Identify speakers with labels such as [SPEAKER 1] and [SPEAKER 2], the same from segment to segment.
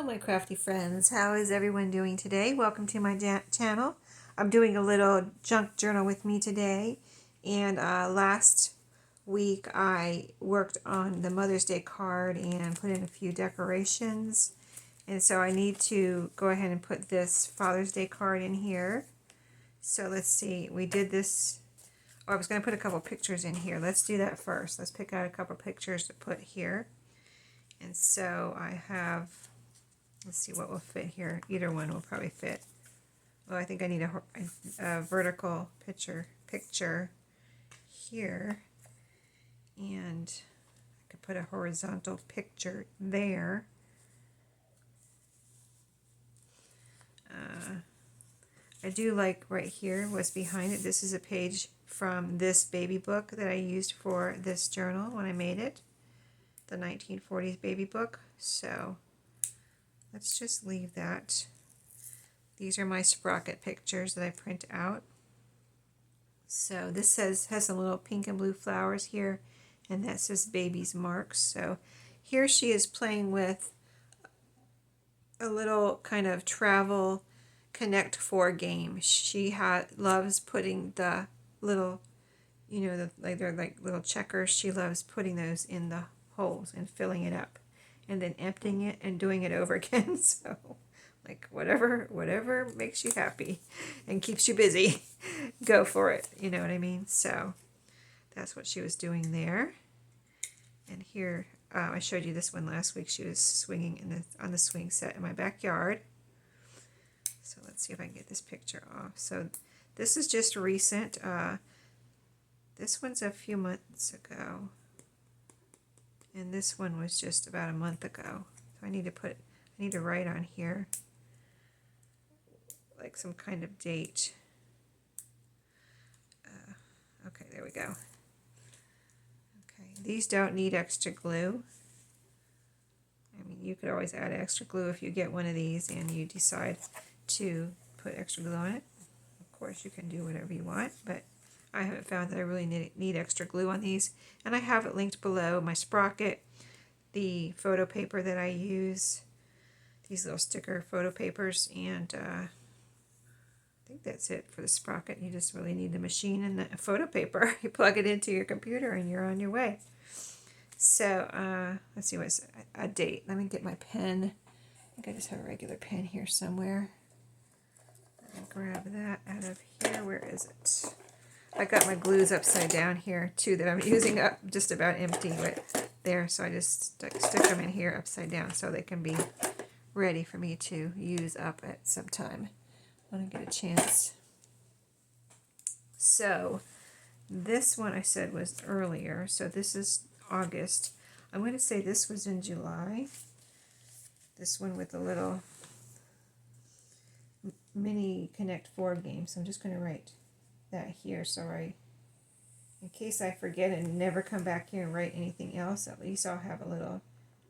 [SPEAKER 1] Hello my crafty friends, how is everyone doing today? Welcome to my channel. I'm doing a little junk journal with me today, and last week I worked on the Mother's Day card and put in a few decorations, and so I need to go ahead and put this Father's Day card in here. So let's see, we did this, I was going to put a couple pictures in here. Let's do that first. Let's pick out a couple pictures to put here. And so I have, let's see what will fit here. Either one will probably fit. Well, I think I need a vertical picture here. And I could put a horizontal picture there. I do like right here what's behind it. This is a page from this baby book that I used for this journal when I made it. The 1940s baby book. So let's just leave that. These are my sprocket pictures that I print out. So this has some little pink and blue flowers here, and that says baby's marks. So here she is playing with a little kind of travel Connect 4 game. She loves putting the little, they're like little checkers. She loves putting those in the holes and filling it up and then emptying it and doing it over again. So like whatever makes you happy and keeps you busy, go for it, you know what I mean? So that's what she was doing there. And here I showed you this one last week. She was swinging on the swing set in my backyard. So let's see if I can get this picture off. So this is just recent. This one's a few months ago. And this one was just about a month ago. So I need to write on here like some kind of date. Okay, there we go. Okay, these don't need extra glue. I mean, you could always add extra glue if you get one of these and you decide to put extra glue on it. Of course, you can do whatever you want, but I haven't found that I really need extra glue on these. And I have it linked below, my sprocket, the photo paper that I use, these little sticker photo papers, and I think that's it for the sprocket. You just really need the machine and the photo paper. You plug it into your computer and you're on your way. So let's see what's a date. Let me get my pen. I think I just have a regular pen here somewhere. Let me grab that out of here. Where is it? I got my glues upside down here too that I'm using up, just about empty right there. So I just stick them in here upside down so they can be ready for me to use up at some time when I get a chance. So this one I said was earlier. So this is August. I'm going to say this was in July. This one with the little mini Connect 4 game. So I'm just going to write that here, so in case I forget and never come back here and write anything else, at least I'll have a little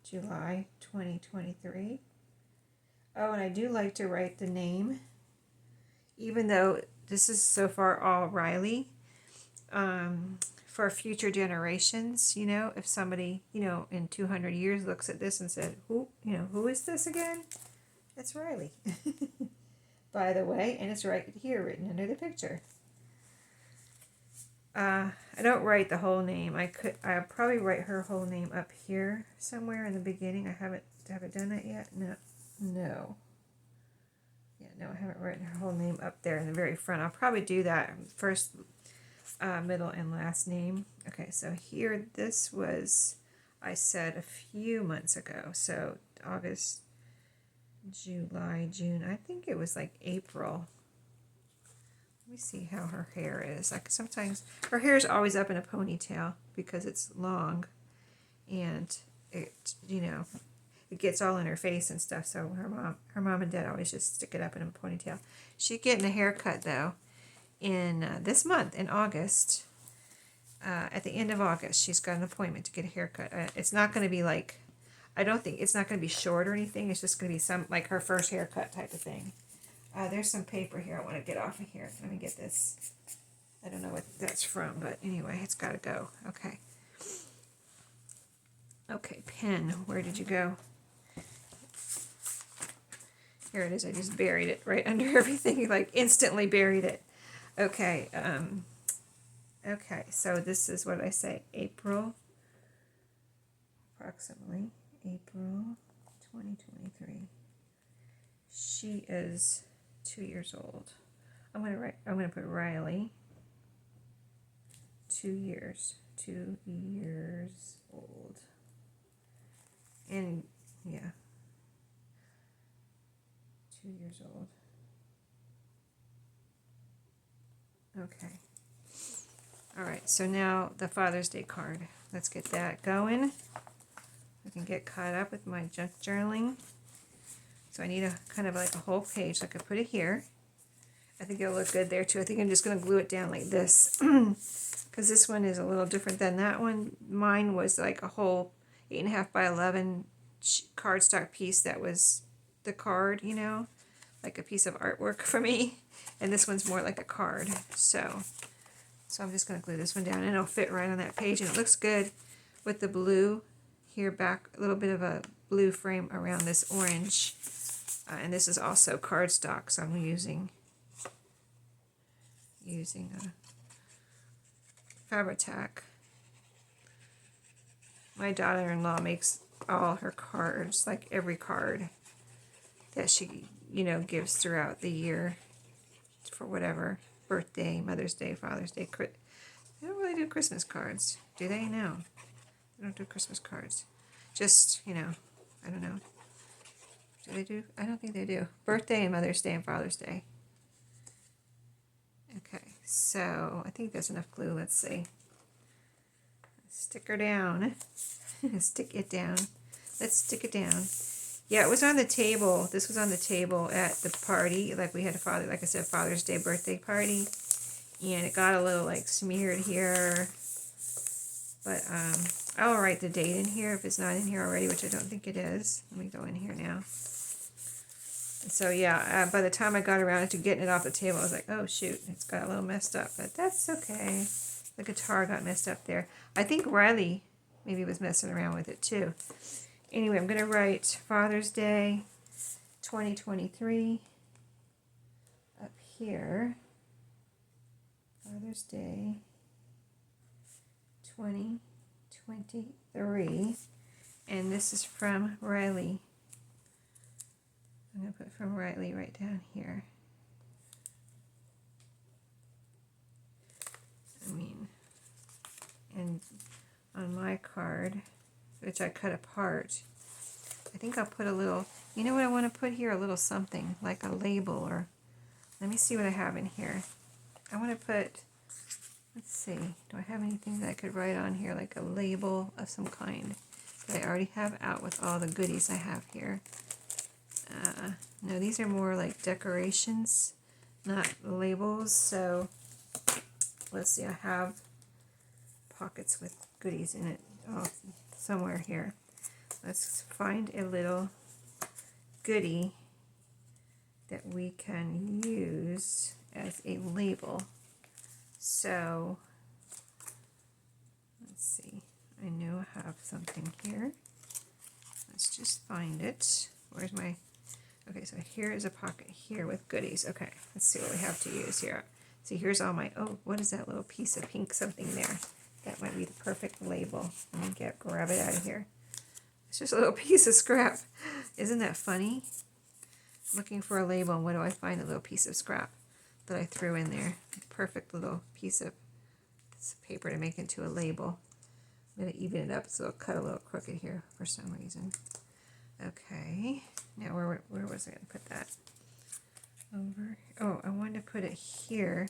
[SPEAKER 1] July 2023. Oh, and I do like to write the name, even though this is so far all Riley, for future generations. If somebody in 200 years looks at this and said, who is this again? It's Riley. By the way, and it's right here written under the picture. I don't write the whole name. I'll probably write her whole name up here somewhere in the beginning. I haven't done that yet. No. Yeah, no, I haven't written her whole name up there in the very front. I'll probably do that first, middle, and last name. Okay, so here, this was, I said, a few months ago. So August, July, June. I think it was like April. Let me see how her hair is. Like sometimes her hair is always up in a ponytail because it's long, and it gets all in her face and stuff. So her mom and dad always just stick it up in a ponytail. She's getting a haircut though in this month in August. At the end of August, she's got an appointment to get a haircut. It's not going to be like, I don't think it's not going to be short or anything. It's just going to be some like her first haircut type of thing. There's some paper here I want to get off of here. Let me get this. I don't know what that's from, but anyway, it's got to go. Okay. Okay, pen. Where did you go? Here it is. I just buried it right under everything, like instantly buried it. Okay. Okay. So this is what I say. April, approximately April 2023. She is 2 years old. I'm gonna put Riley. 2 years. 2 years old. And yeah. 2 years old. Okay. All right, so now the Father's Day card. Let's get that going. I can get caught up with my junk journaling. So I need a kind of like a whole page. So I could put it here. I think it'll look good there too. I think I'm just going to glue it down like this. Because this one is a little different than that one. Mine was like a whole 8.5 by 11 cardstock piece that was the card, you know, like a piece of artwork for me. And this one's more like a card. So I'm just going to glue this one down and it'll fit right on that page. And it looks good with the blue here back, a little bit of a blue frame around this orange. And this is also cardstock, so I'm using a Fabri-Tac. My daughter-in-law makes all her cards, like every card that she, you know, gives throughout the year for whatever, birthday, Mother's Day, Father's Day. They don't really do Christmas cards, do they? No, they don't do Christmas cards. Just, you know, I don't know. Do they do? I don't think they do. Birthday and Mother's Day and Father's Day. Okay, so I think that's enough glue. Let's see. Stick her down. Stick it down. Let's stick it down. Yeah, it was on the table. This was on the table at the party. Like we had like I said, Father's Day birthday party. And it got a little like smeared here. But I'll write the date in here if it's not in here already, which I don't think it is. Let me go in here now. So yeah, by the time I got around to getting it off the table, I was like, oh shoot, it's got a little messed up, but that's okay. The guitar got messed up there. I think Riley maybe was messing around with it too. Anyway, I'm going to write Father's Day 2023 up here. Father's Day 2023. And this is from Riley. I'm going to put from Riley right down here. I mean, and on my card, which I cut apart, I think I'll put a little, you know what I want to put here? A little something, like a label, or, let me see what I have in here. I want to put, let's see, do I have anything that I could write on here, like a label of some kind that I already have out with all the goodies I have here? No, these are more like decorations, not labels. So let's see, I have pockets with goodies in it somewhere here. Let's find a little goodie that we can use as a label. So let's see, I know I have something here. Let's just find it. Where's my, okay, so here is a pocket here with goodies. Okay, let's see what we have to use here. See, here's all my, oh, what is that little piece of pink something there? That might be the perfect label. Let me grab it out of here. It's just a little piece of scrap. Isn't that funny? Looking for a label, and what do I find? A little piece of scrap that I threw in there. Perfect little piece of this paper to make into a label. I'm going to even it up so it'll cut a little crooked here for some reason. Okay, now where was I going to put that? Over. Oh, I wanted to put it here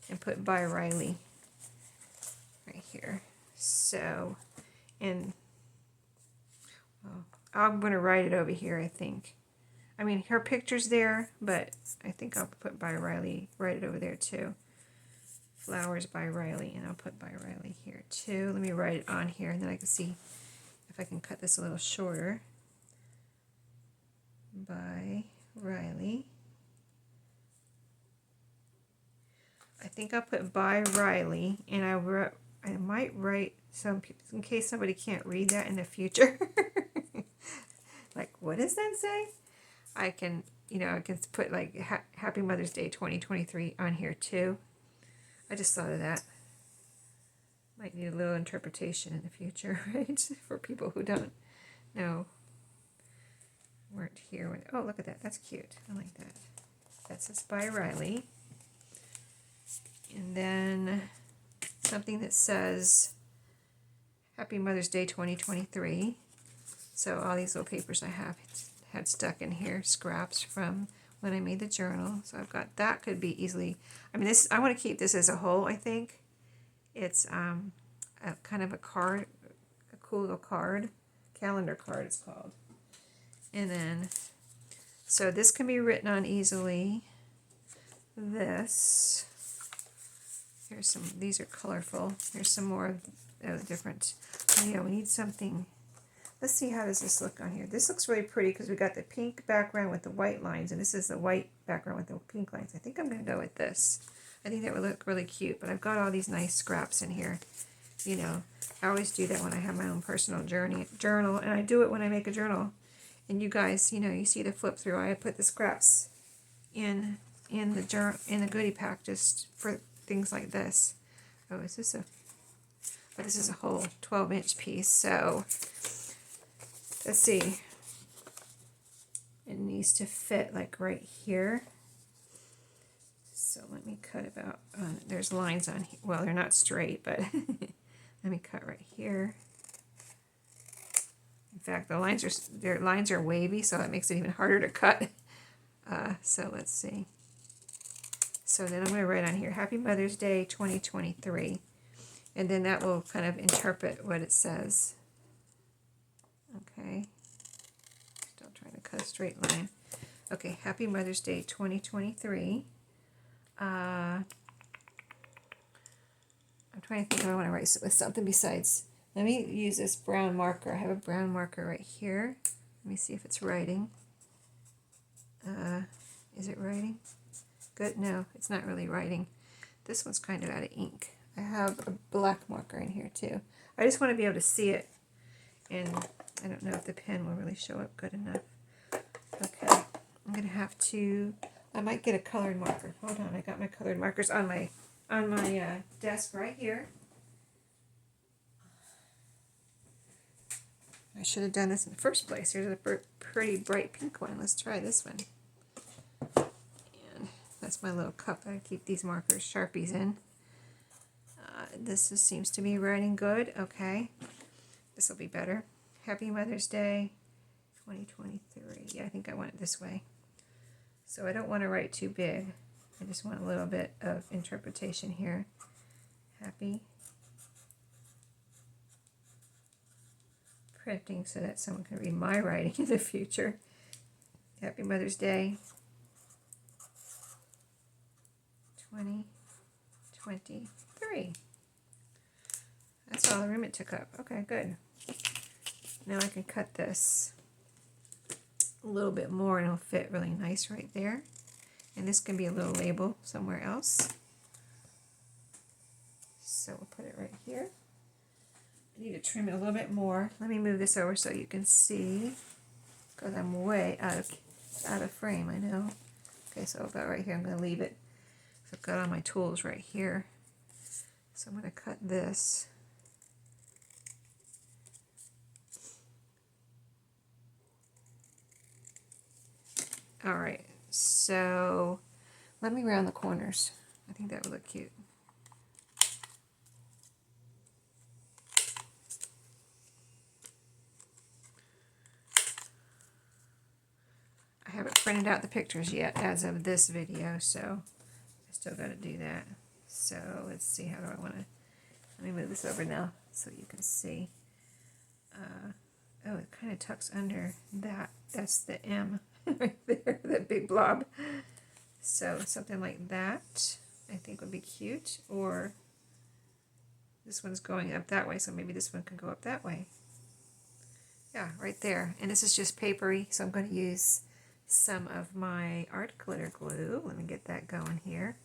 [SPEAKER 1] and put by Riley right here. So, and well, I'm going to write it over here, I think. I mean, her picture's there, but I think I'll put by Riley, write it over there too. Flowers by Riley, and I'll put by Riley here too. Let me write it on here, and then I can see if I can cut this a little shorter. By Riley. I think I'll put by Riley, and I might write some, in case somebody can't read that in the future. Like, what does that say? I can you know, I can put like Happy Mother's Day 2023 on here too. I just thought of that. Might need a little interpretation in the future, right? For people who don't know, weren't here when, oh, look at that. That's cute. I like that. That's this by Riley. And then something that says Happy Mother's Day 2023. So all these little papers I have had stuck in here, scraps from when I made the journal. So I've got, that could be easily, I mean, this, I want to keep this as a whole, I think. It's a kind of a card, a cool little card, calendar card it's called. And then, so this can be written on easily. This, here's some, these are colorful. Here's some more different, oh yeah, we need something. Let's see, how does this look on here? This looks really pretty because we got the pink background with the white lines, and this is the white background with the pink lines. I think I'm going to go with this. I think that would look really cute, but I've got all these nice scraps in here. You know, I always do that when I have my own personal journal, and I do it when I make a journal. And you guys, you know, you see the flip through. I put the scraps in the goodie pack just for things like this. Oh, is this a? But this is a whole 12-inch piece. So let's see. It needs to fit like right here. So let me cut about, there's lines on here. Well, they're not straight, but let me cut right here. In fact, the lines are wavy, so that makes it even harder to cut. So let's see. So then I'm going to write on here, Happy Mother's Day 2023. And then that will kind of interpret what it says. Okay. Still trying to cut a straight line. Okay, Happy Mother's Day 2023. I'm trying to think if I want to write with something besides. Let me use this brown marker. I have a brown marker right here. Let me see if it's writing. Is it writing? Good. No, it's not really writing. This one's kind of out of ink. I have a black marker in here too. I just want to be able to see it, and I don't know if the pen will really show up good enough. Okay, I'm gonna have to. I might get a colored marker. Hold on, I got my colored markers on my desk right here. I should have done this in the first place. Here's a pretty bright pink one. Let's try this one. And that's my little cup that I keep these markers, Sharpies in. This seems to be writing good. Okay, this will be better. Happy Mother's Day 2023. Yeah, I think I want it this way. So I don't want to write too big. I just want a little bit of interpretation here. Happy. Printing so that someone can read my writing in the future. Happy Mother's Day 2023. That's all the room it took up. Okay, good. Now I can cut this a little bit more and it'll fit really nice right there. And this can be a little label somewhere else. So we'll put it right here. I need to trim it a little bit more. Let me move this over so you can see, because I'm way out of frame, I know. Okay, so about right here, I'm going to leave it. So I've got all my tools right here. So I'm going to cut this. All right, so let me round the corners. I think that would look cute. I haven't printed out the pictures yet as of this video, so I still got to do that. So let's see, how do I want to, let me move this over now so you can see. Oh, it kind of tucks under that. That's the M right there, that big blob. So something like that I think would be cute. Or this one's going up that way, so maybe this one can go up that way. Yeah, right there. And this is just papery, so I'm going to use some of my art glitter glue. Let me get that going here.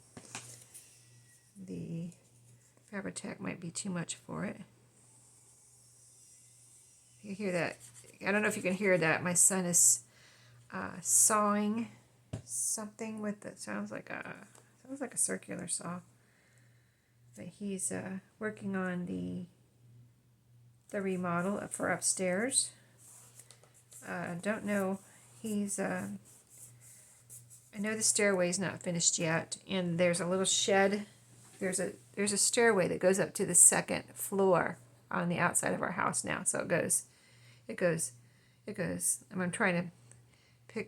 [SPEAKER 1] The Fabri-Tac might be too much for it. You hear that? I don't know if you can hear that. My son is sawing something with it. Sounds like a circular saw. But he's working on the remodel for upstairs. Don't know. He's I know the stairway's not finished yet, and there's a little shed. There's a stairway that goes up to the second floor on the outside of our house now. So it goes. I'm trying to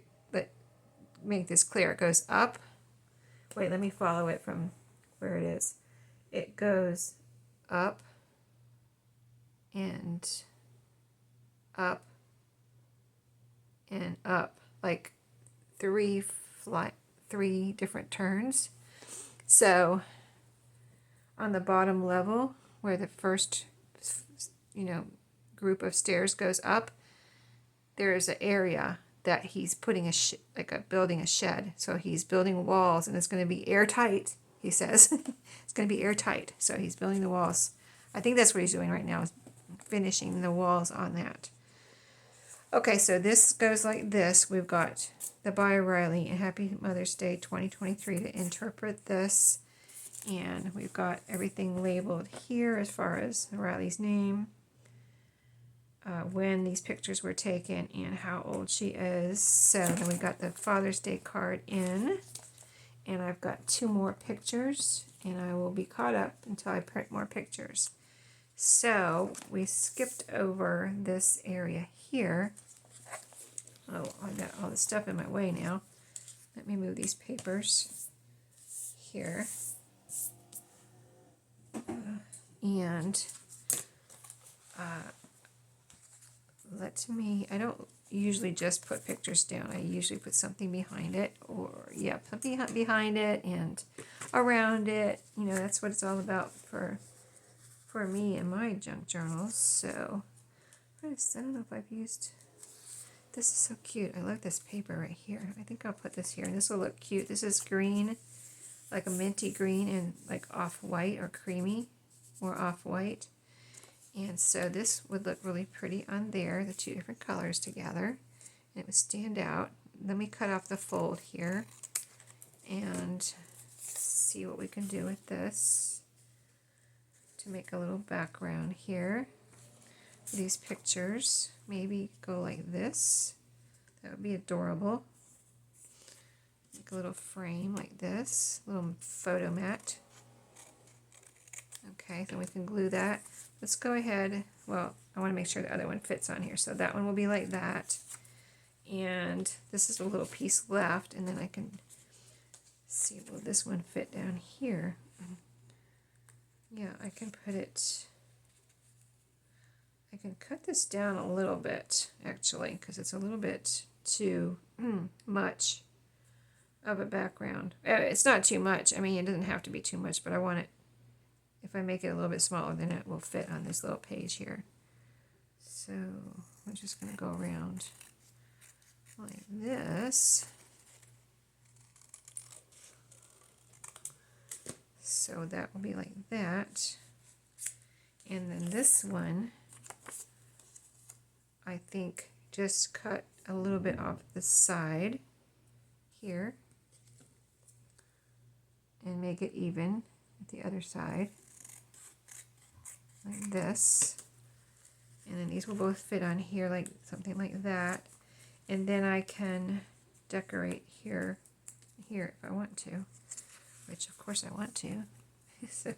[SPEAKER 1] make this clear. It goes up. Wait, let me follow it from where it is. It goes up and up and up, like three different turns. So on the bottom level, where the first group of stairs goes up, there is an area that he's putting building a shed. So he's building walls, and it's going to be airtight. He says it's going to be airtight. So he's building the walls. I think that's what he's doing right now, is finishing the walls on that. Okay, so this goes like this. We've got the by Riley and Happy Mother's Day 2023 to interpret this. And we've got everything labeled here as far as Riley's name, when these pictures were taken, and how old she is. So then we got the Father's Day card in. And I've got 2 more pictures, and I will be caught up until I print more pictures. So we skipped over this area here. Oh, I got all the stuff in my way now. Let me move these papers here. And I don't usually just put pictures down. I usually put something behind it, or something behind it and around it. That's what it's all about for me and my junk journals. So I don't know if I've used. This is so cute. I love this paper right here. I think I'll put this here, and this will look cute. This is green, like a minty green, and like off-white or creamy or off-white. And so this would look really pretty on there, the 2 different colors together. And it would stand out. Let me cut off the fold here and see what we can do with this to make a little background here. These pictures maybe go like this. That would be adorable. Make a little frame like this, little photo mat. Okay, then we can glue that. Let's go ahead. Well, I want to make sure the other one fits on here. So that one will be like that. And this is a little piece left, and then I can see, will this one fit down here? Yeah, I can put it. I can cut this down a little bit, actually, because it's a little bit too much of a background. It's not too much. I mean, it doesn't have to be too much, but I want it, if I make it a little bit smaller, then it will fit on this little page here. So I'm just going to go around like this. So that will be like that. And then this one, I think just cut a little bit off the side here and make it even with the other side, like this. And then these will both fit on here, like something like that. And then I can decorate here if I want to, which of course I want to. So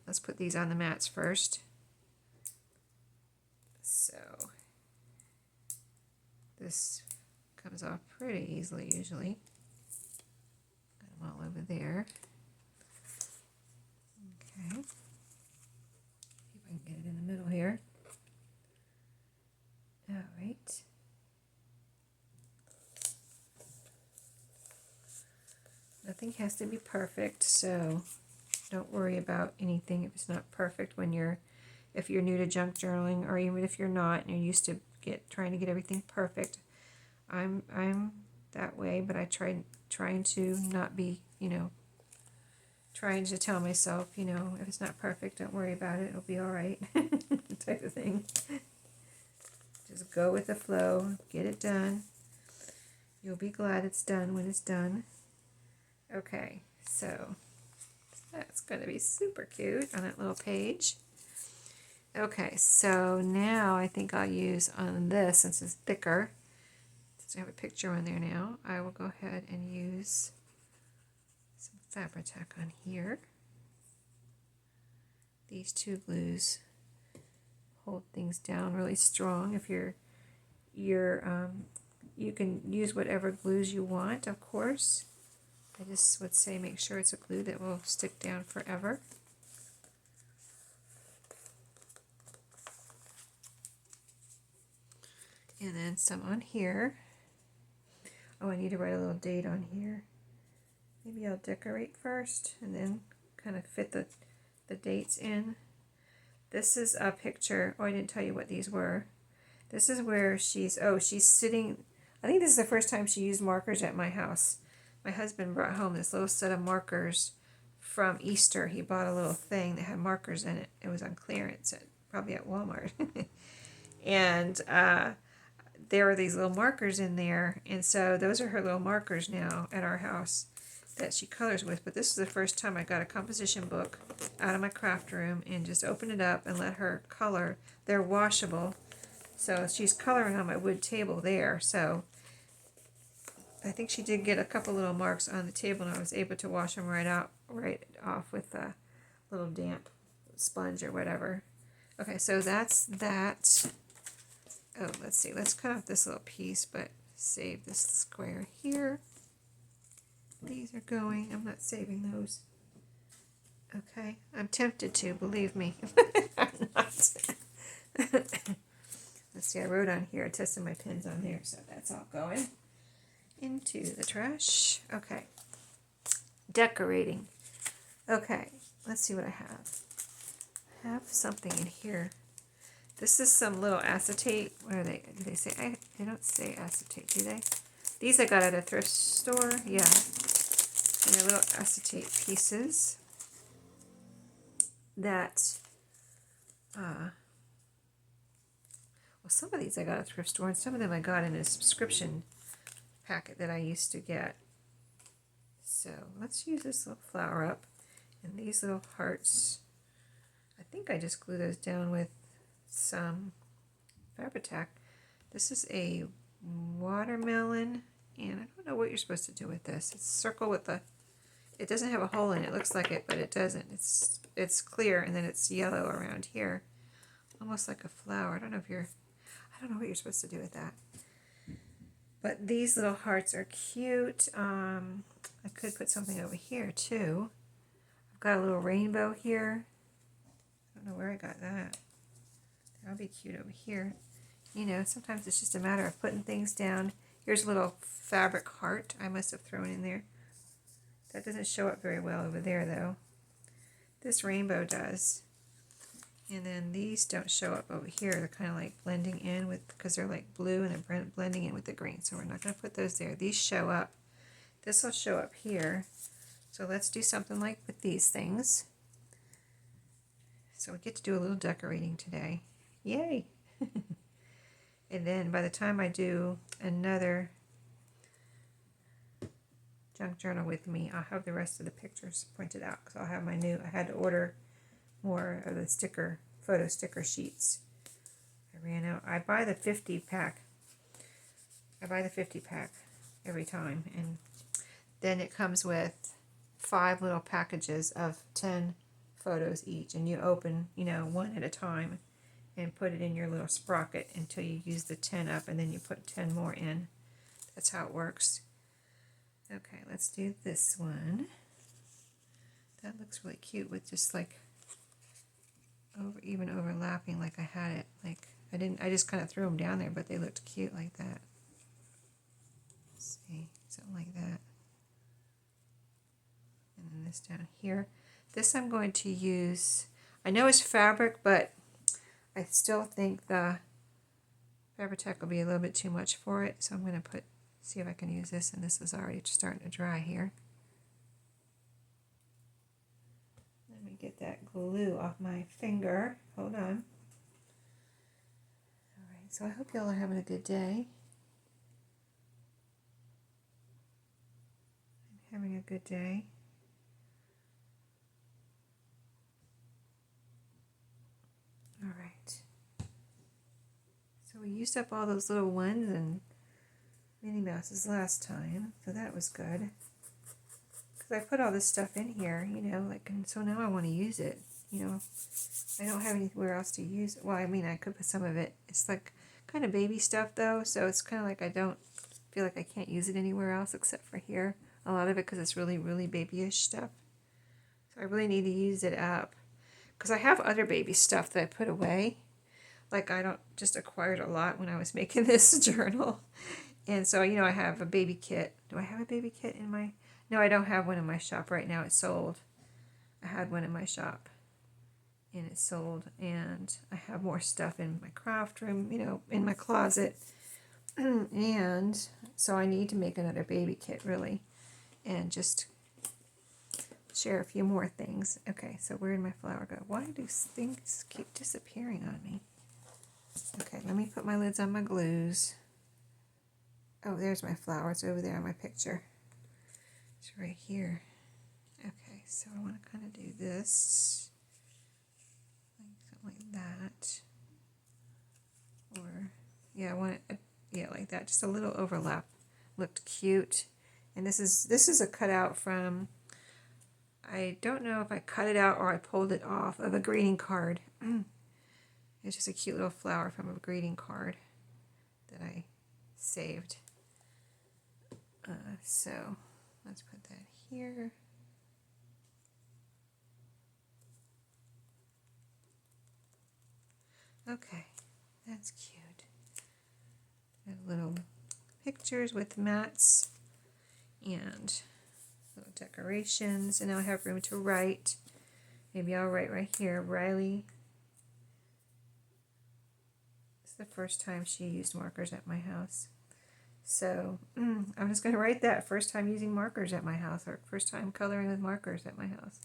[SPEAKER 1] let's put these on the mats first. So this comes off pretty easily usually. Got them all over there. Okay. See if I can get it in the middle here. All right. Nothing has to be perfect, so don't worry about anything if it's not perfect if you're new to junk journaling, or even if you're not and you're used to trying to get everything perfect. I'm that way, but I trying to not be, trying to tell myself, if it's not perfect, don't worry about it, it'll be all right, type of thing. Just go with the flow, get it done. You'll be glad it's done when it's done. Okay, so that's going to be super cute on that little page. Okay, so now I think I'll use on this, since it's thicker, since I have a picture on there now, I will go ahead and use some Fabri-Tac on here. These two glues hold things down really strong. If you can use whatever glues you want, of course. I just would say make sure it's a glue that will stick down forever. And then some on here. Oh, I need to write a little date on here. Maybe I'll decorate first and then kind of fit the dates in. This is a picture. Oh, I didn't tell you what these were. This is where she's sitting. I think this is the first time she used markers at my house. My husband brought home this little set of markers from Easter. He bought a little thing that had markers in it. It was on clearance, probably at Walmart. And there were these little markers in there. And so those are her little markers now at our house that she colors with. But this is the first time I got a composition book out of my craft room and just opened it up and let her color. They're washable. So she's coloring on my wood table there. So I think she did get a couple little marks on the table, and I was able to wash them right off with a little damp sponge or whatever. Okay, so that's that. Oh, let's see. Let's cut off this little piece, but save this square here. These are going. I'm not saving those. Okay, I'm tempted to, believe me. I'm not. Let's see, I wrote on here, I tested my pens on there, so that's all going into the trash. Okay, decorating. Okay, let's see what I have. I have something in here. This is some little acetate. What are they? Do they say? They don't say acetate, do they? These I got at a thrift store. Yeah, and they're little acetate pieces that. Well, some of these I got at a thrift store, and some of them I got in a subscription packet that I used to get. So let's use this little flower up, and these little hearts. I think I just glue those down with some Fabri-Tac. This is a watermelon, and I don't know what you're supposed to do with this. It's a circle with a. It doesn't have a hole in it. It looks like it, but it doesn't. It's clear, and then it's yellow around here, almost like a flower. I don't know what you're supposed to do with that. But these little hearts are cute. I could put something over here too. I've got a little rainbow here. I don't know where I got that. That'll be cute over here. You know, sometimes it's just a matter of putting things down. Here's a little fabric heart I must have thrown in there. That doesn't show up very well over there though. This rainbow does. And then these don't show up over here. They're kind of like blending in with, because they're like blue and they're blending in with the green. So we're not going to put those there. These show up. This will show up here. So let's do something like with these things. So we get to do a little decorating today. Yay! And then by the time I do another junk journal with me, I'll have the rest of the pictures printed out, because I'll have my new, I had to order more of the photo sticker sheets. I ran out. I buy the 50 pack. I buy the 50 pack every time, and then it comes with 5 little packages of 10 photos each, and you open, one at a time and put it in your little sprocket until you use the 10 up, and then you put 10 more in. That's how it works. Okay, let's do this one. That looks really cute with just like even overlapping like I had it. Like I just kind of threw them down there, but they looked cute like that. Let's see, something like that. And then this down here. This I'm going to use, I know it's fabric, but I still think the Fabri-Tac will be a little bit too much for it. So I'm going to see if I can use this, and this is already starting to dry here. Let me get that glue off my finger. Hold on. Alright, so I hope y'all are having a good day. a good day. All right. So we used up all those little ones and Minnie Mouses last time, so that was good. Because I put all this stuff in here, you know, like, and so now I want to use it. You know, I don't have anywhere else to use it. Well, I mean, I could put some of it. It's like kind of baby stuff though, so it's kind of like I don't feel like I can't use it anywhere else except for here. A lot of it because it's really, really babyish stuff. So I really need to use it up. Because I have other baby stuff that I put away. Like I don't just acquired a lot when I was making this journal. And so, you know, I have a baby kit. Do I have a baby kit in my... No, I don't have one in my shop right now. It's sold. I had one in my shop. And it's sold. And I have more stuff in my craft room, you know, in my closet. And so I need to make another baby kit, really. And just share a few more things. Okay, so where did my flower go? Why do things keep disappearing on me? Okay, let me put my lids on my glues. Oh, there's my flower. It's over there on my picture. It's right here. Okay, so I want to kind of do this. Like something like that. Or, yeah, I want it, yeah, like that. Just a little overlap. Looked cute. And this is a cutout from, I don't know if I cut it out or I pulled it off of a greeting card. It's just a cute little flower from a greeting card that I saved. So let's put that here. Okay, that's cute. Got little pictures with mats and little decorations, and now I have room to write. Maybe I'll write right here, Riley. It's the first time she used markers at my house. So I'm just going to write that, first time using markers at my house, or first time coloring with markers at my house,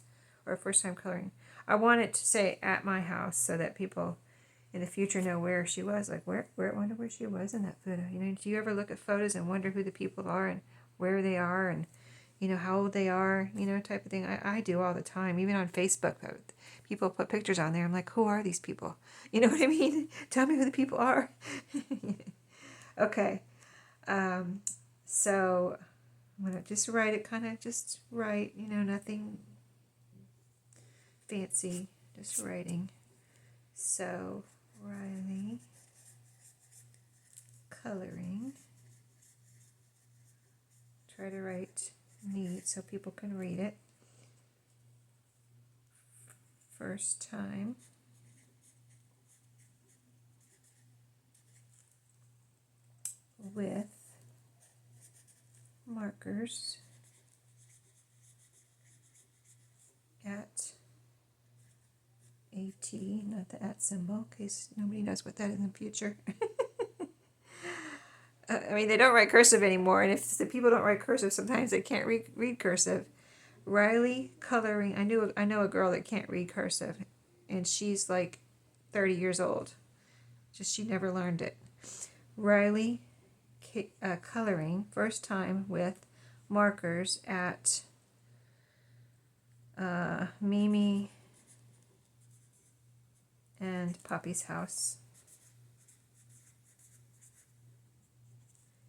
[SPEAKER 1] or first time coloring. I want it to say at my house so that people in the future know where she was. Like, where I wonder where she was in that photo. You know, do you ever look at photos and wonder who the people are and where they are and, you know, how old they are, you know, type of thing? I do all the time, even on Facebook. People put pictures on there. I'm like, who are these people? You know what I mean? Tell me who the people are. Okay. So I'm going to just write it, kind of just write, you know, nothing fancy, just writing. So, Riley, coloring. Try to write neat so people can read it. First time. With markers at AT, not the at symbol, in case nobody knows what that is in the future. I mean, they don't write cursive anymore, and if the people don't write cursive, sometimes they can't read cursive. Riley coloring. I know a girl that can't read cursive, and she's like 30 years old. Just she never learned it. Riley coloring, first time with markers at Mimi and Poppy's house.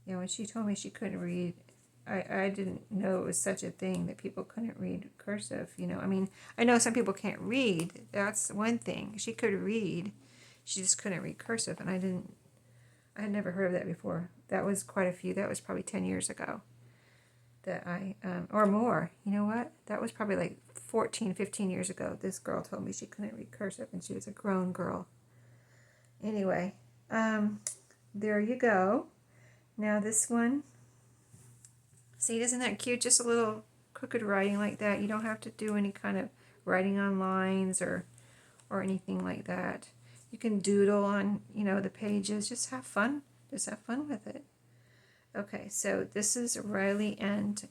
[SPEAKER 1] Yeah, when she told me she couldn't read, I didn't know it was such a thing that people couldn't read cursive. You know, I mean, I know some people can't read. That's one thing. She could read. She just couldn't read cursive, and I had never heard of that before. That was quite a few. That was probably 10 years ago that or more. You know what? That was probably like 14, 15 years ago. This girl told me she couldn't read cursive, and she was a grown girl. Anyway, there you go. Now this one, see, isn't that cute? Just a little crooked writing like that. You don't have to do any kind of writing on lines or anything like that. You can doodle on, you know, the pages. Just have fun. Just have fun with it. Okay, so this is Riley and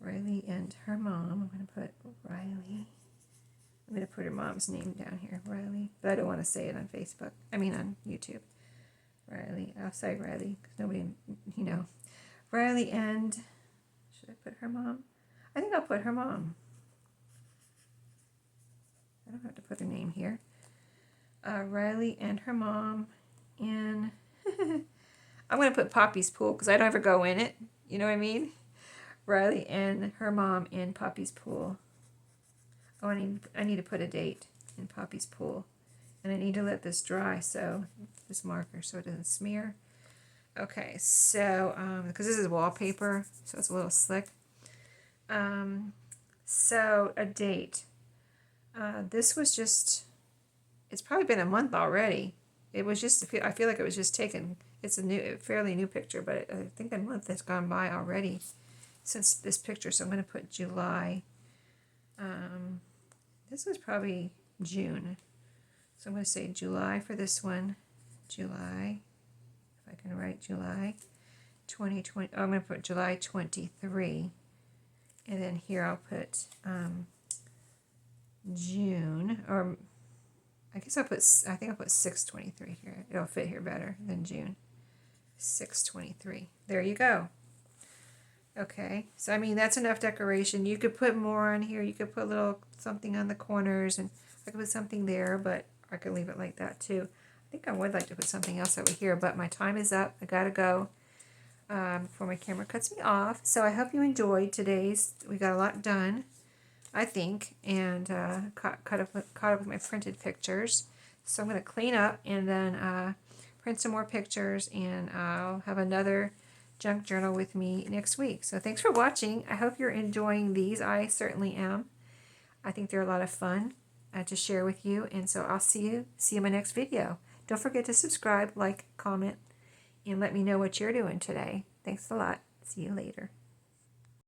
[SPEAKER 1] her mom. I'm going to put Riley. I'm going to put her mom's name down here, Riley. But I don't want to say it on Facebook. I mean on YouTube. Riley. I'll say Riley because nobody, you know. Riley and, should I put her mom? I think I'll put her mom. I don't have to put her name here. Riley and her mom in... I'm going to put Poppy's pool because I don't ever go in it. You know what I mean? Riley and her mom in Poppy's pool. Oh, I need to put a date in Poppy's pool. And I need to let this dry, so this marker, so it doesn't smear. Okay, so, because this is wallpaper, so it's a little slick. So, a date. This was just, it's probably been a month already. It was just, I feel like it was just taken, it's a fairly new picture, but I think a month has gone by already since this picture, so I'm going to put July. This was probably June. So I'm going to say July for this one. July, if I can write July 2020. Oh, I'm going to put July 23. And then here I'll put June, or I guess I think I'll put 6/23 here. It'll fit here better than June. 6/23. There you go. Okay, so I mean that's enough decoration. You could put more on here. You could put a little something on the corners, and I could put something there, but I could leave it like that too. I think I would like to put something else over here, but my time is up. I gotta go before my camera cuts me off. So I hope you enjoyed today's. We got a lot done, I think, and caught up with my printed pictures. So I'm gonna clean up and then print some more pictures, and I'll have another junk journal with me next week. So thanks for watching. I hope you're enjoying these. I certainly am. I think they're a lot of fun to share with you, and so I'll see you in my next video. Don't forget to subscribe, like, comment, and let me know what you're doing today. Thanks a lot. See you later.